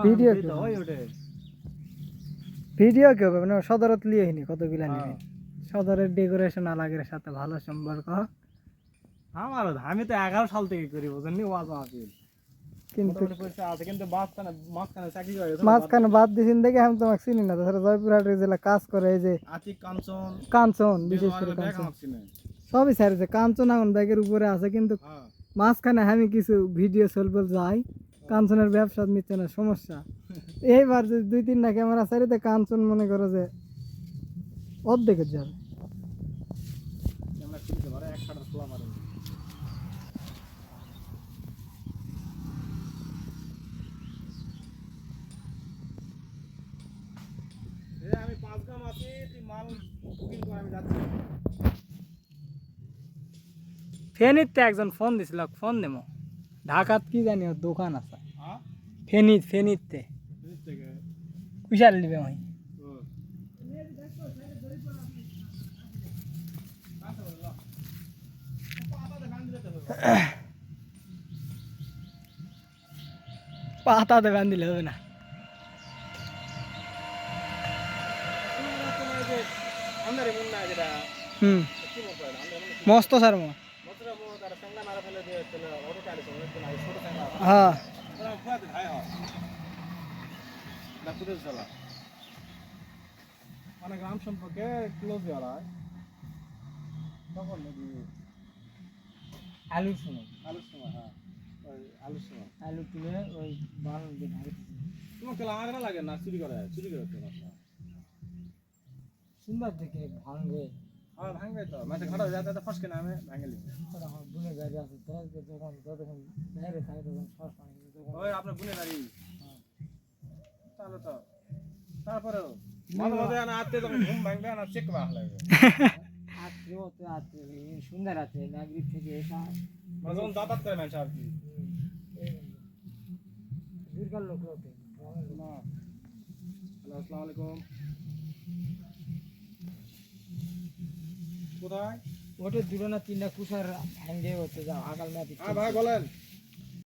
video video কি হবে মানে সদরত লিয়ে নি কতগুলা নিবে সদরের ডেকোরেশন আলাগের সাথে ভালো সম্পর্ক আমার আমি তো 11 সাল থেকে করি বুঝেননি ওয়াজ মাহফিল কিন্তু আছে কিন্তু মাঝখানে চাকরি করে মাঝখানে বাদ দিছেন দেখে আমি তোমাকে চিনি না তাছাড়া জয়পুরহাটের জেলা কাজ করে এই যে আতিক কাঞ্চন কাঞ্চন বিশেষ করে কাঞ্চন সবই স্যার যে কাঞ্চন এখন ব্যাগের উপরে আছে কিন্তু মাঝখানে আমি কিছু ভিডিও সলবল যাই কাঞ্চনের ব্যবসা নিচ্ছে না সমস্যা এইবার যে 2-3টা ক্যামেরা সারিতে কাঞ্চন মনে করো যে অর্ধেকের যাবে আমি 5 গ্রাম আছি তুই মাল বুকিং করে আমি যাচ্ছি ফেনীতে একজন ফোন দিছিল ফোন দেবো ঢাকাত কি জানি ওর দোকান আছে ফেনীতে কুশাল নিবে ভাই পাতাতে বান দিলে হবে না মস্ত স্যার মো হ্যাঁ মানে গ্রাম সম্পর্কে ক্লোজ হয় তখন নাকি আলুর সময় হ্যাঁ আলুর সময় আলু তুলে ওই বারো তোমাকে লাগা লাগে না চুরি করে সুন্দর দেখে ভাঙবে হ্যাঁ ভাঙবে তো মানে খারাপ যাতে ফসকে না আমি ভাঙে লিখি বুনে গাড়ি আছে যখন যতক্ষণ বাইরে থাকে তখন সস ওই আপনার বুনে গাড়ি তাহলে তো তারপরেও মাঝে মাঝে না আতে যখন ঘুম ভাঙবে না চেক বাহ লাগবে আত্রে সুন্দর আছে নাগরিক থেকে এসা মানে যখন যাতায়াত করে মানুষ আর কি দীর্ঘাল লোক লোকে হ্যালো আসসালামু আলাইকুম কোথায় ওটা 2 না 3টা কুসার হ্যাঙ্গে হতে যাও আগাল মাটি ভাই বলেন